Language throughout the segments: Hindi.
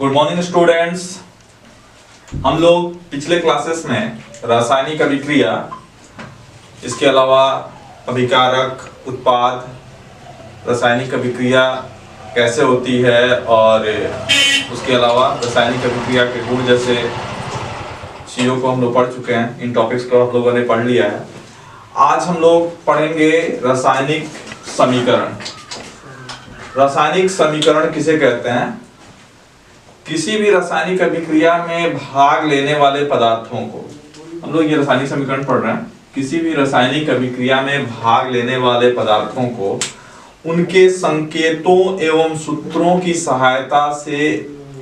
Good morning students. हम लोग पिछले क्लासेस में रासायनिक अभिक्रिया, इसके अलावा अभिकारक, उत्पाद, रासायनिक अभिक्रिया कैसे होती है और उसके अलावा रासायनिक अभिक्रिया के गुण जैसे चीज़ों को हम लोग पढ़ चुके हैं। इन टॉपिक्स को हम लोगों ने पढ़ लिया है। आज हम लोग पढ़ेंगे रासायनिक समीकरण। रासायनिक समीकरण किसे कहते हैं? किसी भी रासायनिक अभिक्रिया में भाग लेने वाले पदार्थों को, हम लोग ये रासायनिक समीकरण पढ़ रहे हैं, किसी भी रासायनिक अभिक्रिया में भाग लेने वाले पदार्थों को उनके संकेतों एवं सूत्रों की सहायता से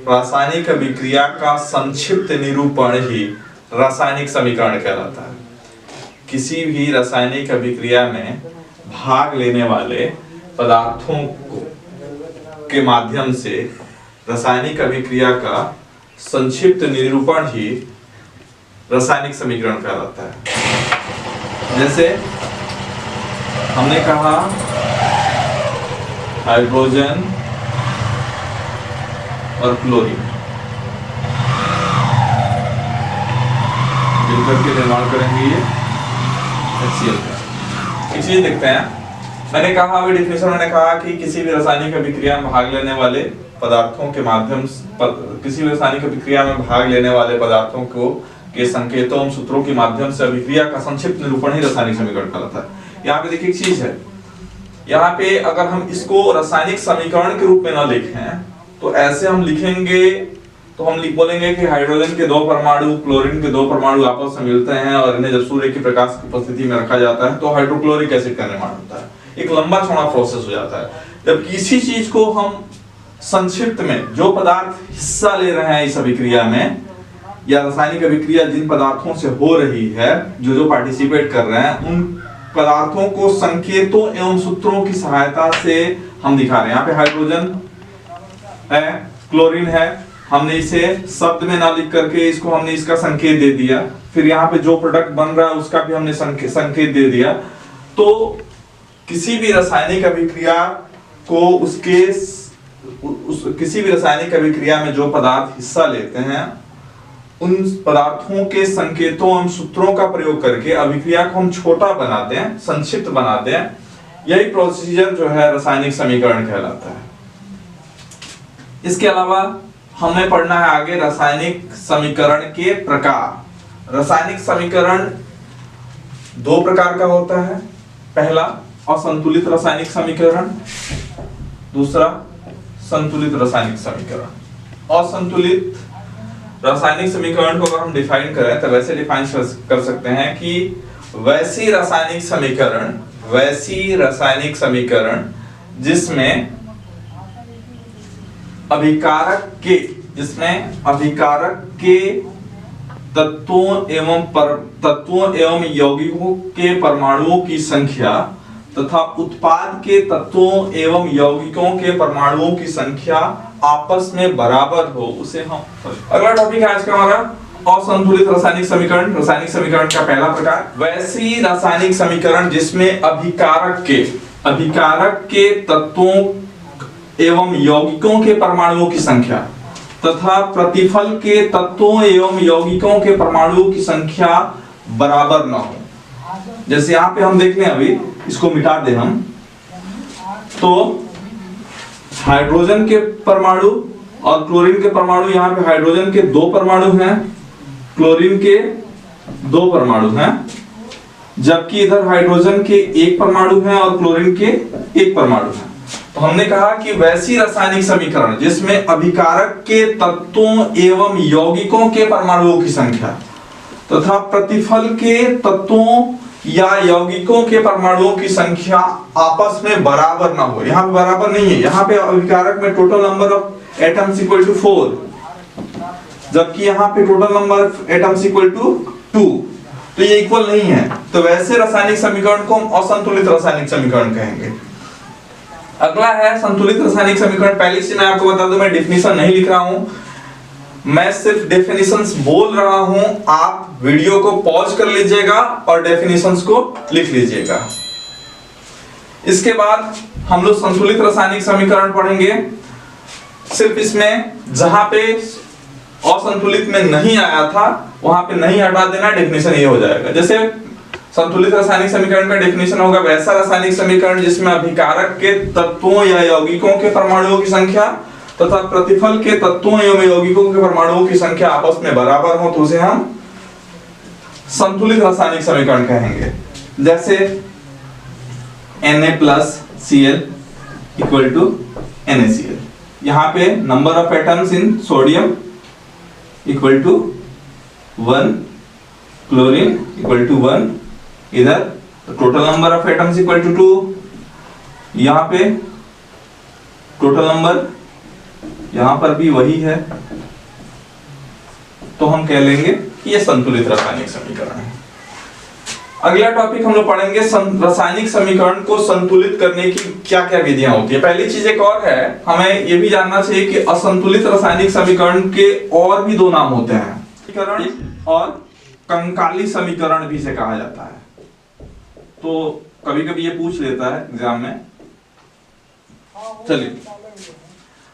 रासायनिक अभिक्रिया का संक्षिप्त निरूपण ही रासायनिक समीकरण कहलाता है। किसी भी रासायनिक अभिक्रिया में भाग लेने वाले पदार्थों के माध्यम से रासायनिक अभिक्रिया का संक्षिप्त निरूपण ही रासायनिक समीकरण कहलाता है। जैसे हमने कहा हाइड्रोजन और क्लोरीन मिलकर के निर्माण करेंगे ये HCl का। एक चीज देखते हैं, मैंने कहा अभी डिफिनेशन मैंने कहा कि किसी भी रासायनिक अभिक्रिया में भाग लेने वाले पदार्थों के माध्यम किसी भी रासायनिक अभिक्रिया में भाग लेने वाले पदार्थों को के संकेतों एवं सूत्रों के माध्यम से अभिक्रिया का संक्षिप्त निरूपण ही रासायनिक समीकरण कहलाता है। यहाँ पे देखिए एक चीज है, यहाँ पे अगर हम इसको रासायनिक समीकरण के रूप में ना लिखें तो ऐसे हम लिखेंगे तो हम बोलेंगे कि हाइड्रोजन के 2 परमाणु, क्लोरीन के 2 परमाणु आपस में मिलते हैं और इन्हें जब सूर्य के प्रकाश की उपस्थिति में रखा जाता है तो हाइड्रोक्लोरिक एसिड का निर्माण होता है। एक लंबा चौड़ा प्रोसेस हो जाता है। जब किसी चीज को हम संक्षिप्त में, जो पदार्थ हिस्सा ले रहे हैं इस अभिक्रिया में या रासायनिक अभिक्रिया जिन पदार्थों से हो रही है, जो पार्टिसिपेट कर रहे हैं, उन पदार्थों को संकेतों एवं सूत्रों की सहायता से हम दिखा रहे हैं। यहाँ पे हाइड्रोजन है, क्लोरीन है, हमने इसे शब्द में ना लिख करके इसको हमने इसका संकेत दे दिया। फिर यहाँ पे जो प्रोडक्ट बन रहा है उसका भी हमने संकेत दे दिया। तो किसी भी रासायनिक अभिक्रिया को किसी भी रासायनिक अभिक्रिया में जो पदार्थ हिस्सा लेते हैं उन पदार्थों के संकेतों एवं सूत्रों का प्रयोग करके अभिक्रिया को हम छोटा बनाते हैं, संक्षिप्त बनाते हैं। यही प्रोसीजर जो है रासायनिक समीकरण कहलाता है। इसके अलावा हमें पढ़ना है आगे रासायनिक समीकरण के प्रकार। रासायनिक समीकरण 2 प्रकार का होता है। पहला असंतुलित रासायनिक समीकरण, दूसरा संतुलित रासायनिक समीकरण। असंतुलित रासायनिक समीकरण को अगर हम डिफाइन करें तो वैसे डिफाइन कर सकते हैं कि वैसी रासायनिक समीकरण जिसमें अभिकारक के तत्वों एवं यौगिकों के परमाणुओं की संख्या तथा उत्पाद के तत्वों एवं यौगिकों के परमाणुओं की संख्या आपस में बराबर हो, उसे हम। अगला टॉपिक है आज का हमारा असंतुलित रासायनिक समीकरण। रासायनिक समीकरण का पहला प्रकार वैसी रासायनिक समीकरण जिसमें अभिकारक के तत्वों एवं यौगिकों के परमाणुओं की संख्या तथा प्रतिफल के तत्वों एवं यौगिकों के परमाणुओं की संख्या बराबर न हो। जैसे यहाँ पे हम देख लें, अभी इसको मिटा दे हम, तो हाइड्रोजन के परमाणु और क्लोरीन के परमाणु, यहाँ पे हाइड्रोजन के 2 परमाणु हैं, क्लोरीन के 2 परमाणु हैं, जबकि इधर हाइड्रोजन के 1 परमाणु हैं और क्लोरीन के 1 परमाणु हैं। तो हमने कहा कि वैसी रासायनिक समीकरण जिसमें अभिकारक के तत्वों एवं यौगिकों के परमाणुओं की संख्या तथा प्रतिफल के तत्वों या यौगिकों के परमाणुओं की संख्या आपस में बराबर ना हो। यहाँ पे बराबर नहीं है, यहाँ पे अभिकारक में total number of atoms equal to 4, जबकि यहाँ पे total number of atoms equal to 2, तो ये इक्वल नहीं है। तो वैसे रासायनिक समीकरण को हम असंतुलित रासायनिक समीकरण कहेंगे। अगला है संतुलित रासायनिक समीकरण। पहले से मैं आपको बता दूं, मैं डेफिनेशन नहीं लिख रहा हूं, मैं सिर्फ डेफिनेशंस बोल रहा हूं। आप वीडियो को पॉज कर लीजिएगा और डेफिनेशंस को लिख लीजिएगा। इसके बाद हम लोग संतुलित रासायनिक समीकरण पढ़ेंगे। सिर्फ इसमें जहां पे असंतुलित में नहीं आया था वहां पे नहीं हटा देना, डेफिनेशन ये हो जाएगा। जैसे संतुलित रासायनिक समीकरण का डेफिनेशन होगा वैसा रासायनिक समीकरण जिसमें अभिकारक के तत्वों या यौगिकों के परमाणुओं की संख्या तथा प्रतिफल के तत्वों एवं यौगिकों के परमाणुओं की संख्या आपस में बराबर हो तो उसे हम संतुलित रासायनिक समीकरण कहेंगे। जैसे Na+Cl इक्वल टू NaCl, यहाँ पे number of atoms in sodium equal to 1, chlorine equal to 1, इधर total number of atoms equal to 2, यहाँ पे टोटल नंबर यहाँ पर भी वही है, तो हम कह लेंगे कि ये संतुलित रासायनिक समीकरण है। अगला टॉपिक हम लोग पढ़ेंगे रासायनिक समीकरण को संतुलित करने की क्या क्या विधियां होती है। पहली चीज एक और है, हमें ये भी जानना चाहिए कि असंतुलित रासायनिक समीकरण के और भी दो नाम होते हैं, समीकरण और कंकाली समीकरण भी इसे कहा जाता है। तो कभी कभी ये पूछ लेता है एग्जाम में। चलिए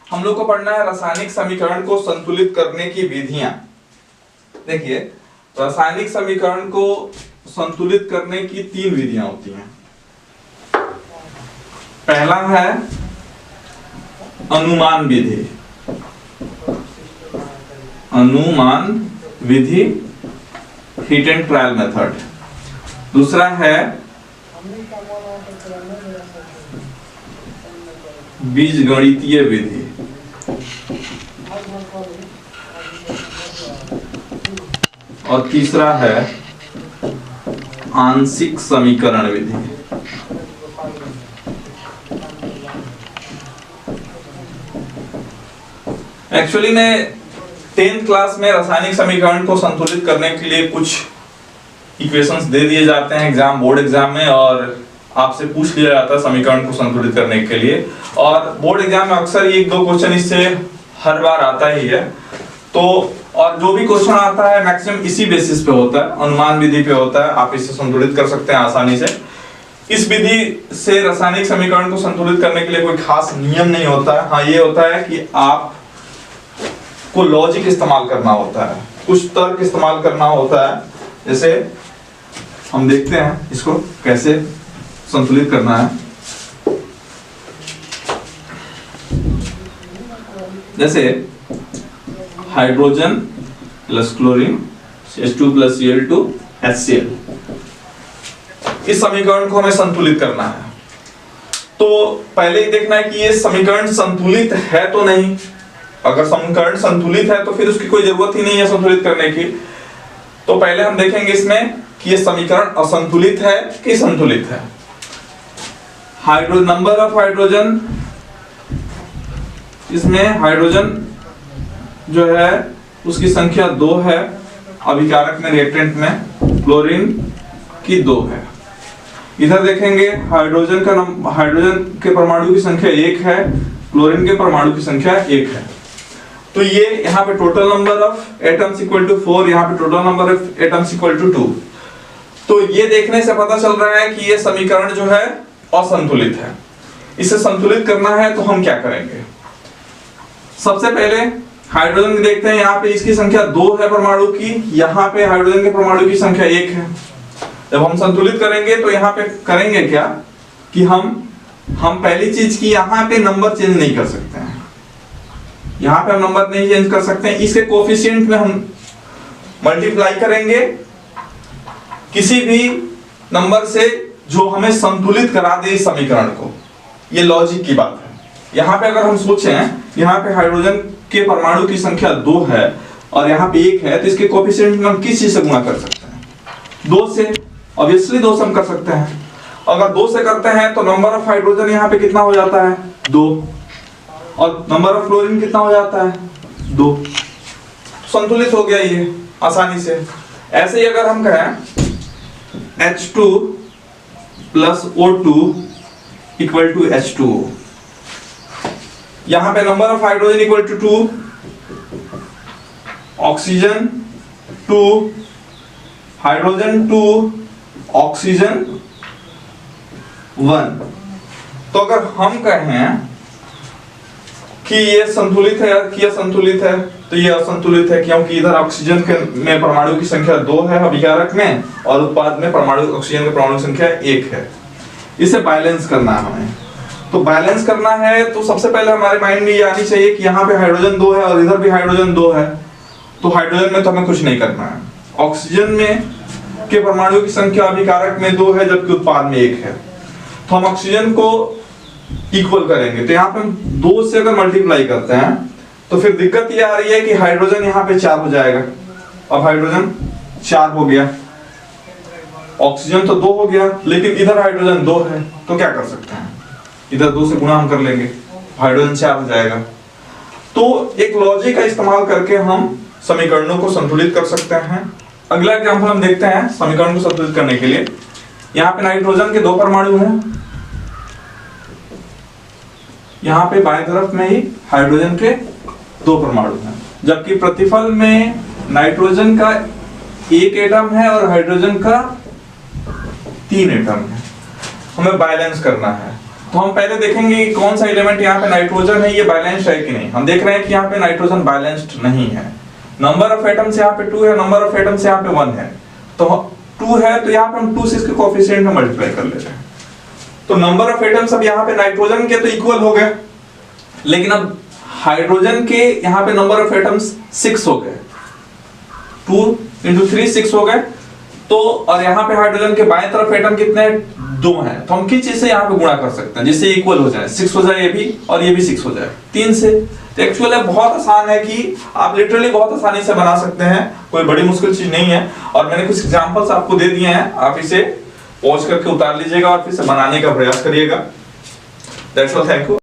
हम लोग को पढ़ना है रासायनिक समीकरण को संतुलित करने की विधियां। देखिए रासायनिक समीकरण को संतुलित करने की 3 विधियां होती हैं। पहला है अनुमान विधि, अनुमान विधि हिट एंड ट्रायल मेथड। दूसरा है बीजगणितीय विधि, और तीसरा है आंशिक समीकरण विधि। एक्चुअली में 10th क्लास में रासायनिक समीकरण को संतुलित करने के लिए कुछ इक्वेशंस दे दिए जाते हैं एग्जाम, बोर्ड एग्जाम में, और आपसे पूछ लिया जाता है समीकरण को संतुलित करने के लिए। और बोर्ड एग्जाम में अक्सर 1-2 क्वेश्चन इससे हर बार आता ही है। तो और जो भी क्वेश्चन आता है मैक्सिमम इसी बेसिस पे होता है, अनुमान विधि पे होता है। आप इसे संतुलित कर सकते हैं आसानी से। इस विधि से रासायनिक समीकरण को संतुलित करने के लिए कोई खास नियम नहीं होता है। हाँ ये होता है कि आप को लॉजिक इस्तेमाल करना होता है, कुछ तर्क इस्तेमाल करना होता है। जैसे हम देखते हैं इसको कैसे संतुलित करना है। जैसे hydrogen plus chlorine H2+Cl2 HCl, इस समीकरण को हमें संतुलित करना है। तो पहले ही देखना है कि ये समीकरण संतुलित है तो नहीं। अगर समीकरण संतुलित है तो फिर उसकी कोई जरूरत ही नहीं है संतुलित करने की। तो पहले हम देखेंगे इसमें कि ये समीकरण असंतुलित है कि संतुलित है। नंबर ऑफ हाइड्रोजन, इसमें हाइड्रोजन जो है उसकी संख्या 2 है, अभिकारक में रिएक्टेंट में क्लोरीन की 2 है। इधर देखेंगे हाइड्रोजन के परमाणु की संख्या 1 है, क्लोरीन के परमाणु की संख्या 1 है। तो ये यहाँ पे total number of atoms equal to 4, यहाँ पे total number of atoms equal to 2। तो ये देखने से पता चल रहा है कि ये समीकरण जो है असंतुलित है। इसे संतुलित करना है तो हम क्या करेंगे? सबसे पहले हाइड्रोजन देखते हैं, यहाँ पे इसकी संख्या 2 है परमाणु की, यहाँ पे हाइड्रोजन के परमाणु की संख्या 1 है। जब हम संतुलित करेंगे तो यहाँ पे करेंगे क्या कि हम पहली चीज की यहाँ पे नंबर चेंज नहीं कर सकते हैं। यहाँ पे हम नंबर नहीं चेंज कर सकते हैं। इसके कोफिशिएंट में हम मल्टीप्लाई करेंगे किसी भी नंबर से जो हमें संतुलित करा दे इस समीकरण को। ये लॉजिक की बात है। यहाँ पे अगर हम सोचें, यहाँ पे हाइड्रोजन के परमाणु की संख्या 2 है और यहाँ पे 1 है, तो इसके कोफिशिएंट में हम किस चीज से गुणा कर सकते हैं? 2 से। ऑब्वियसली 2 से हम कर सकते हैं। अगर 2 से करते हैं तो नंबर ऑफ हाइड्रोजन यहाँ पे कितना हो जाता है? 2। और नंबर ऑफ क्लोरीन कितना हो जाता है? 2। संतुलित हो गया ये आसानी से। ऐसे ही अगर हम कहें H2 plus O2 equal to H2O, यहां पे number of hydrogen equal to 2, oxygen 2, hydrogen 2, oxygen 1। तो अगर हम कहें कि ये संतुलित है कि ये संतुलित है, तो ये असंतुलित है क्योंकि इधर ऑक्सीजन के में परमाणु की संख्या 2 है अभिकारक में और उत्पाद में परमाणु ऑक्सीजन के परमाणु संख्या 1 है। इसे बैलेंस करना है हमें। तो बैलेंस करना है तो सबसे पहले हमारे माइंड में ये आनी चाहिए कि यहाँ पे हाइड्रोजन 2 है और इधर भी हाइड्रोजन 2 है, तो हाइड्रोजन में तो हमें कुछ नहीं करना है। ऑक्सीजन में के परमाणु की संख्या अभिकारक में 2 है जबकि उत्पाद में 1 है, तो हम ऑक्सीजन को इक्वल करेंगे। तो यहाँ पे हम 2 से अगर मल्टीप्लाई करते हैं तो फिर दिक्कत ये आ रही है कि हाइड्रोजन यहाँ पे 4 हो जाएगा। अब हाइड्रोजन 4 हो गया, ऑक्सीजन तो 2 हो गया, लेकिन इधर हाइड्रोजन 2 है, तो क्या कर सकते हैं, इधर 2 से गुणा हम कर लेंगे, हाइड्रोजन 4 हो जाएगा। तो एक लॉजिक का इस्तेमाल करके हम समीकरणों को संतुलित कर सकते हैं। अगला एग्जांपल हम देखते हैं समीकरण को संतुलित करने के लिए। यहाँ पे नाइट्रोजन के 2 परमाणु हैं, यहाँ पे बाएं तरफ में ही हाइड्रोजन के 2 परमाणु हैं, जबकि प्रतिफल में नाइट्रोजन का 1 एटम है और हाइड्रोजन का 3 एटम है। हमें बैलेंस करना है, तो हम पहले देखेंगे कि कौन सा एलिमेंट यहाँ पे नाइट्रोजन है, ये बैलेंस्ड है कि नहीं। हम देख रहे हैं कि यहाँ पे नाइट्रोजन बैलेंस्ड नहीं है। नंबर ऑफ एटम्स यहाँ पे 2 है, नंबर ऑफ एटम्स यहाँ पे 1 है, तो 2 है तो यहाँ पे हम 2 से इसके कोएफिशिएंट में मल्टीप्लाई कर लेते हैं। तो नंबर ऑफ एटम्स अब यहाँ पे नाइट्रोजन के तो इक्वल हो गए, लेकिन अब हाइड्रोजन के यहाँ पे नंबर ऑफ एटम्स 6 हो गए, 2 × 3 6 हो गए। तो और यहाँ पे हाइड्रोजन के बाएं तरफ एटम कितने हैं, 2 हैं, तो हम किस चीज से यहाँ पे गुणा कर सकते हैं जिससे इक्वल हो जाए, 6 हो जाए ये भी और ये भी 6 हो जाए, 3 से। तो एक्चुअली बहुत आसान है कि आप लिटरली बहुत आसानी से बना सकते हैं, कोई बड़ी मुश्किल चीज नहीं है। और मैंने कुछ एग्जांपल्स आपको दे दिए हैं, आप इसे पॉज करके उतार लीजिएगा और फिर से बनाने का प्रयास करिएगा। That's all, thank you.